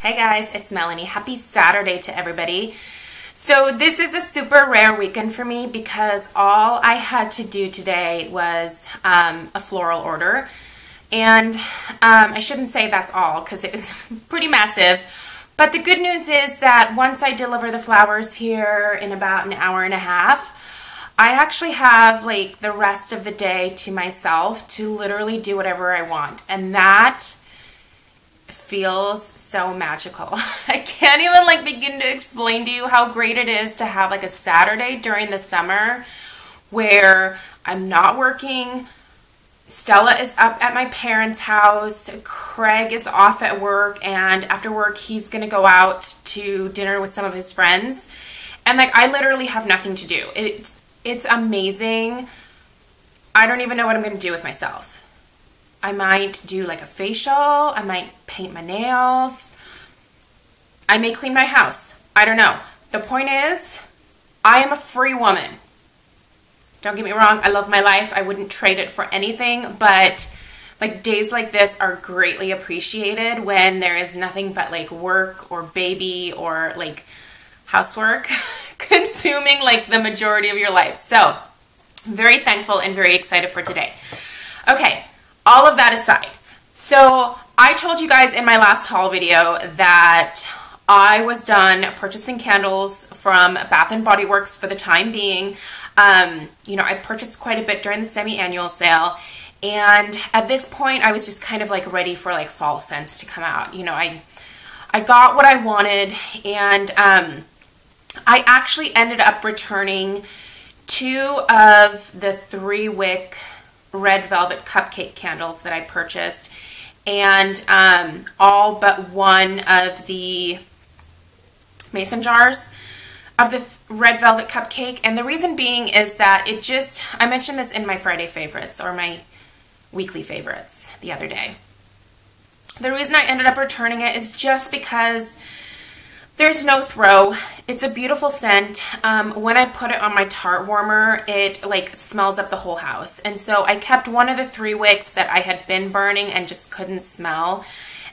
Hey guys, it's Melanie. Happy Saturday to everybody. So this is a super rare weekend for me because all I had to do today was a floral order. And I shouldn't say that's all because it was pretty massive. But the good news is that once I deliver the flowers here in about an hour and a half, I actually have like the rest of the day to myself to literally do whatever I want. And that feels so magical. I can't even begin to explain to you how great it is to have a Saturday during the summer where I'm not working. Stella is up at my parents' house. Craig is off at work, and after work he's gonna go out to dinner with some of his friends. And I literally have nothing to do. It's amazing. I don't even know what I'm gonna do with myself. I might do a facial. I might paint my nails. I may clean my house. I don't know. The point is, I am a free woman. Don't get me wrong. I love my life. I wouldn't trade it for anything. But days like this are greatly appreciated when there is nothing but work or baby or housework consuming the majority of your life. So very thankful and very excited for today. Okay. All of that aside, so I told you guys in my last haul video that I was done purchasing candles from Bath & Body Works for the time being. I purchased quite a bit during the semi-annual sale, and at this point I was just kind of ready for fall scents to come out. I got what I wanted, and I actually ended up returning 2 of the 3-wick red velvet cupcake candles that I purchased, and all but one of the mason jars of the red velvet cupcake. And the reason being is that I mentioned this in my Friday favorites or my weekly favorites the other day. The reason I ended up returning it is just because there's no throw. It's a beautiful scent. When I put it on my tart warmer, it smells up the whole house. And so I kept one of the 3 wicks that I had been burning and just couldn't smell.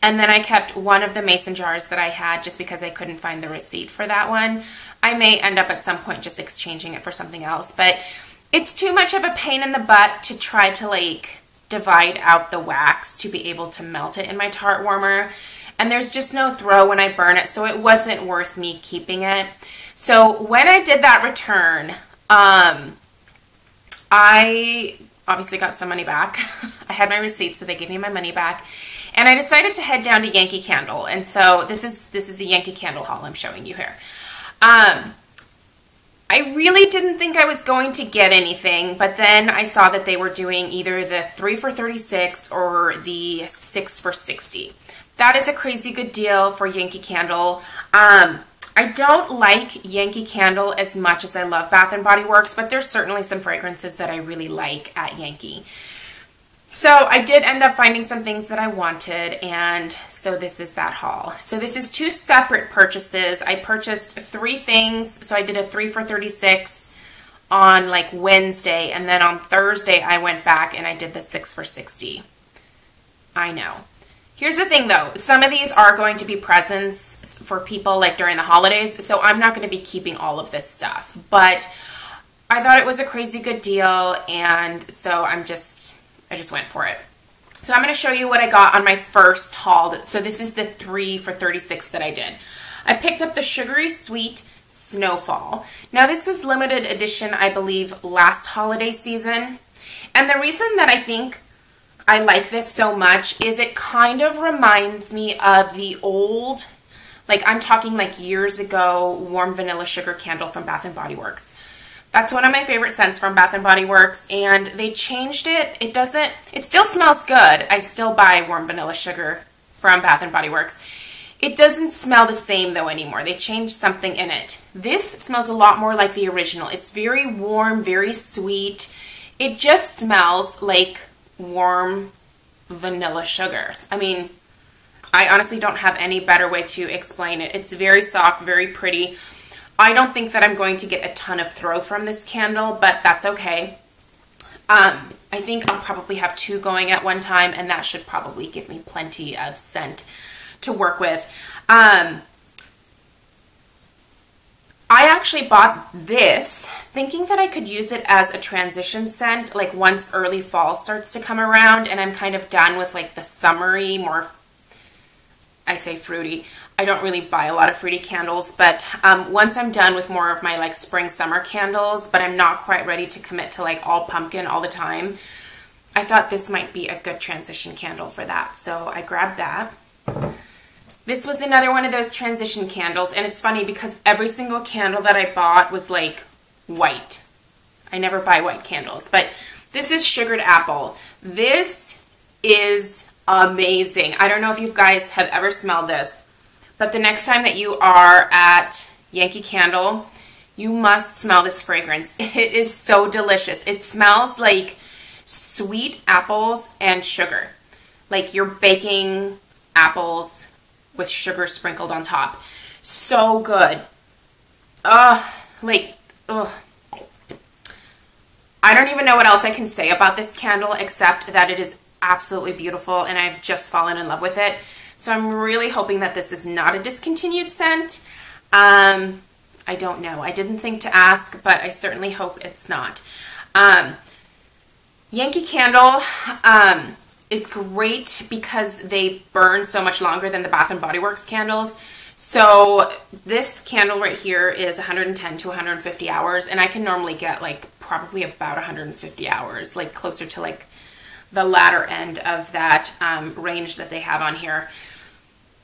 And then I kept one of the mason jars that I had just because I couldn't find the receipt for that one. I may end up at some point just exchanging it for something else, but it's too much of a pain in the butt to try to divide out the wax to be able to melt it in my tart warmer. And there's just no throw when I burn it, so it wasn't worth me keeping it. So when I did that return, I obviously got some money back. I had my receipt, so they gave me my money back. And I decided to head down to Yankee Candle. And so this is a Yankee Candle haul I'm showing you here. I really didn't think I was going to get anything, but then I saw that they were doing either the 3 for $36 or the 6 for $60. That is a crazy good deal for Yankee Candle. I don't like Yankee Candle as much as I love Bath & Body Works, but there's certainly some fragrances that I really like at Yankee. So I did end up finding some things that I wanted, and so this is that haul. So this is 2 separate purchases. I purchased 3 things, so I did a 3 for $36 on Wednesday, and then on Thursday I went back and I did the 6 for $60. I know. Here's the thing though, some of these are going to be presents for people during the holidays, so I'm not going to be keeping all of this stuff, but I thought it was a crazy good deal, and so I just went for it. So I'm going to show you what I got on my first haul. So this is the 3 for $36 that I did. I picked up the Sugary Sweet Snowfall. Now this was limited edition, I believe, last holiday season, and the reason that I think I like this so much is it kind of reminds me of the old, I'm talking years ago, warm vanilla sugar candle from Bath & Body Works. That's one of my favorite scents from Bath & Body Works, and they changed it. It still smells good. I still buy warm vanilla sugar from Bath & Body Works. It doesn't smell the same though anymore. They changed something in it. This smells a lot more like the original. It's very warm, very sweet. It just smells like warm vanilla sugar. I mean, I honestly don't have any better way to explain it. It's very soft, very pretty. I don't think that I'm going to get a ton of throw from this candle, but that's okay. I think I'll probably have 2 going at one time, and that should probably give me plenty of scent to work with. I actually bought this thinking that I could use it as a transition scent, like once early fall starts to come around and I'm kind of done with like the summery, more, I say fruity. I don't really buy a lot of fruity candles, but once I'm done with more of my like spring summer candles, but I'm not quite ready to commit to like all pumpkin all the time, I thought this might be a good transition candle for that. So I grabbed that. This was another one of those transition candles, and it's funny because every single candle that I bought was like white. I never buy white candles, but this is sugared apple. This is amazing. I don't know if you guys have ever smelled this, but the next time that you are at Yankee Candle, you must smell this fragrance. It is so delicious. It smells like sweet apples and sugar. Like you're baking apples with sugar sprinkled on top. So good. I don't even know what else I can say about this candle except that it is absolutely beautiful and I've just fallen in love with it. So I'm really hoping that this is not a discontinued scent. I don't know. I didn't think to ask, but I certainly hope it's not. Yankee Candle is great because they burn so much longer than the Bath & Body Works candles. So this candle right here is 110 to 150 hours, and I can normally get like probably about 150 hours, like closer to like the latter end of that range that they have on here.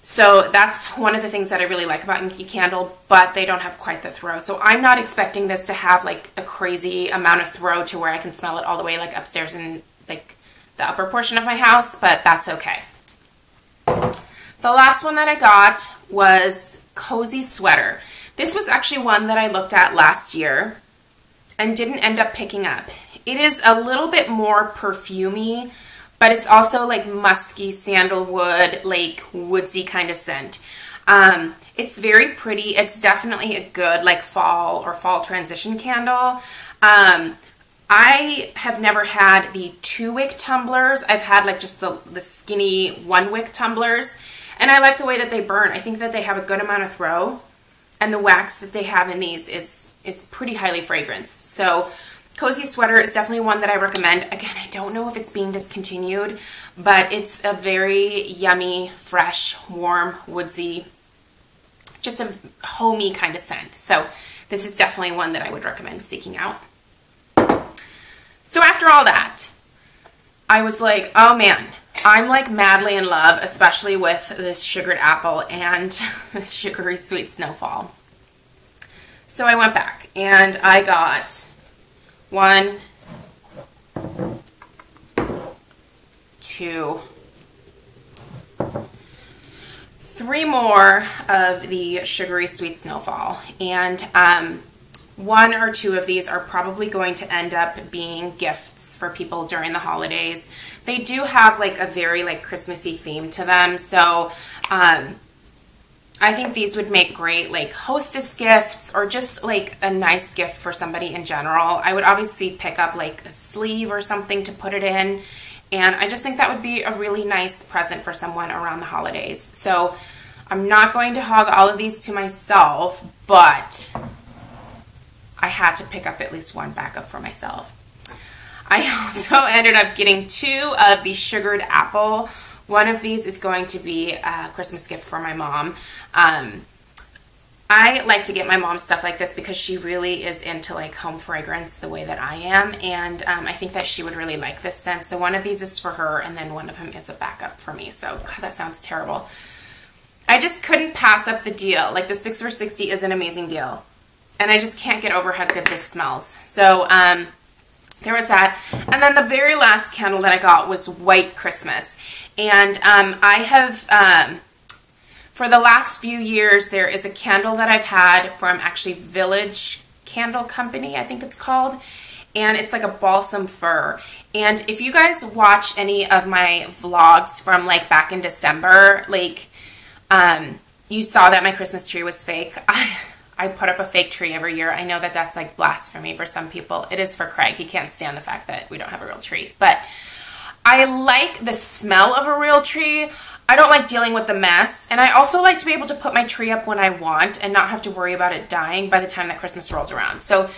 So that's one of the things that I really like about Yankee Candle, but they don't have quite the throw. So I'm not expecting this to have like a crazy amount of throw to where I can smell it all the way like upstairs in like the upper portion of my house, but that's okay. The last one that I got was Cozy Sweater. This was actually one that I looked at last year and didn't end up picking up. It is a little bit more perfumey, but it's also like musky sandalwood, like woodsy kind of scent. It's very pretty. It's definitely a good like fall or fall transition candle. I have never had the 2-wick tumblers. I've had like just the skinny 1-wick tumblers, and I like the way that they burn. I think that they have a good amount of throw, and the wax that they have in these is pretty highly fragranced. So Cozy Sweater is definitely one that I recommend. Again, I don't know if it's being discontinued, but it's a very yummy, fresh, warm, woodsy, just a homey kind of scent. So this is definitely one that I would recommend seeking out. So after all that, I was like, oh man, I'm like madly in love, especially with this sugared apple and this sugary sweet snowfall. So I went back and I got 1, 2, 3 more of the sugary sweet snowfall, and 1 or 2 of these are probably going to end up being gifts for people during the holidays. They do have like a very like Christmassy theme to them, so I think these would make great like hostess gifts or just like a nice gift for somebody in general. I would obviously pick up like a sleeve or something to put it in, and I just think that would be a really nice present for someone around the holidays. So I'm not going to hog all of these to myself, but I had to pick up at least 1 backup for myself. I also ended up getting 2 of the sugared apple. One of these is going to be a Christmas gift for my mom. I like to get my mom stuff like this because she really is into like home fragrance the way that I am, and I think that she would really like this scent. So one of these is for her, and then one of them is a backup for me. So God, that sounds terrible. I just couldn't pass up the deal. Like the 6 for $60 is an amazing deal. And I just can't get over how good this smells. So there was that. And then the very last candle that I got was White Christmas. And I have, for the last few years, there is a candle that I've had from actually Village Candle Company, I think it's called. And it's like a balsam fir. And if you guys watch any of my vlogs from like back in December, like you saw that my Christmas tree was fake. I put up a fake tree every year. I know that that's like blasphemy for some people. It is for Craig. He can't stand the fact that we don't have a real tree. But I like the smell of a real tree. I don't like dealing with the mess, and I also like to be able to put my tree up when I want and not have to worry about it dying by the time that Christmas rolls around. So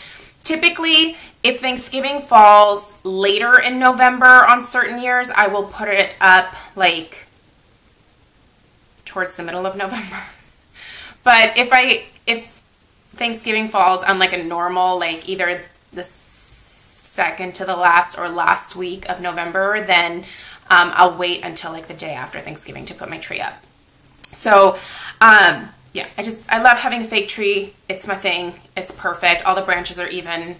typically, if Thanksgiving falls later in November on certain years, I will put it up like towards the middle of November. But if Thanksgiving falls on like a normal, like either the second to the last or last week of November, then I'll wait until like the day after Thanksgiving to put my tree up. So, yeah, I love having a fake tree. It's my thing. It's perfect. All the branches are even.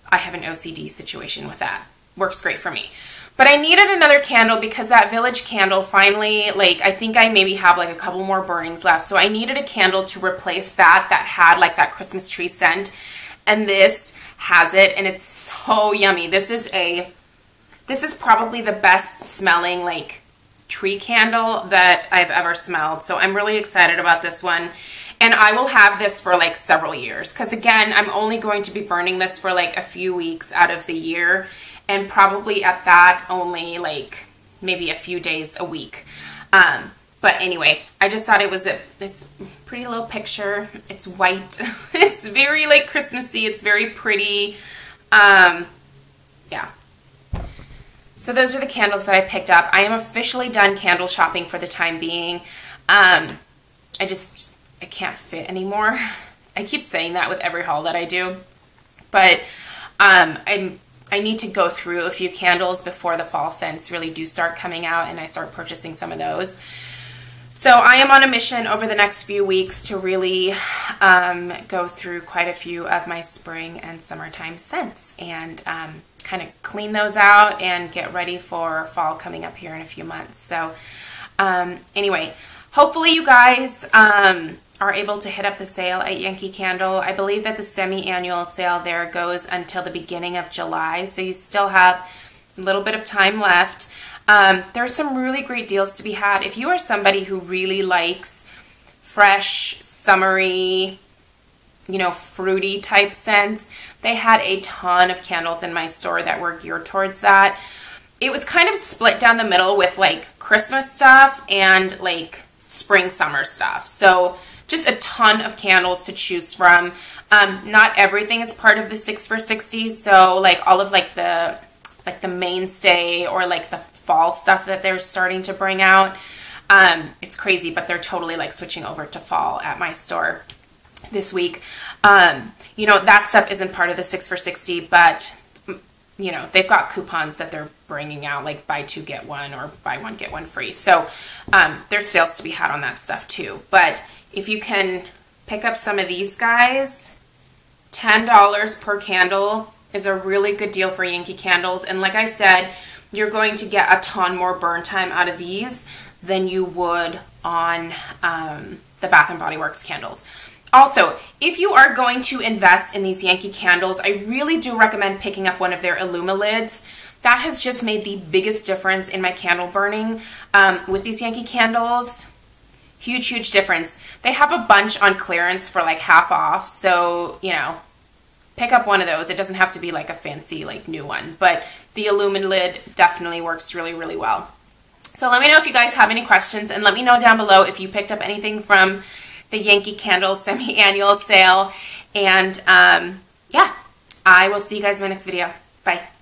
I have an OCD situation with that. Works great for me. But I needed another candle because that Village candle finally, like, I think I maybe have like a couple more burnings left. So I needed a candle to replace that had like that Christmas tree scent. And this has it, and it's so yummy. This is probably the best smelling like tree candle that I've ever smelled. So I'm really excited about this one. And I will have this for like several years. Because again, I'm only going to be burning this for like a few weeks out of the year. And probably at that only like maybe a few days a week. But anyway, I just thought it was this pretty little picture. It's white. It's very like Christmassy. It's very pretty. Yeah. So those are the candles that I picked up. I am officially done candle shopping for the time being. I can't fit anymore. I keep saying that with every haul that I do. But I need to go through a few candles before the fall scents really do start coming out and I start purchasing some of those. So I am on a mission over the next few weeks to really go through quite a few of my spring and summertime scents and kind of clean those out and get ready for fall coming up here in a few months. So anyway, hopefully you guys are able to hit up the sale at Yankee Candle. I believe that the semi-annual sale there goes until the beginning of July, so you still have a little bit of time left. There's some really great deals to be had. If you are somebody who really likes fresh, summery, you know, fruity type scents, they had a ton of candles in my store that were geared towards that. It was kind of split down the middle with like Christmas stuff and like spring, summer stuff. So just a ton of candles to choose from. Not everything is part of the 6 for $60. So like all of like the mainstay or like the fall stuff that they're starting to bring out. It's crazy, but they're totally like switching over to fall at my store this week. You know, that stuff isn't part of the 6 for $60, but you know, they've got coupons that they're bringing out, like buy two, get one, or buy one, get one free. So there's sales to be had on that stuff too. But if you can pick up some of these guys, $10 per candle is a really good deal for Yankee Candles. And like I said, you're going to get a ton more burn time out of these than you would on the Bath & Body Works candles. Also, if you are going to invest in these Yankee candles, I really do recommend picking up one of their Illuma lids. That has just made the biggest difference in my candle burning with these Yankee candles. Huge, huge difference. They have a bunch on clearance for like half off, so, you know, pick up one of those. It doesn't have to be like a fancy, like new one, but the Illuma lid definitely works really, really well. So let me know if you guys have any questions, and let me know down below if you picked up anything from the Yankee Candle semi-annual sale. And yeah, I will see you guys in my next video. Bye.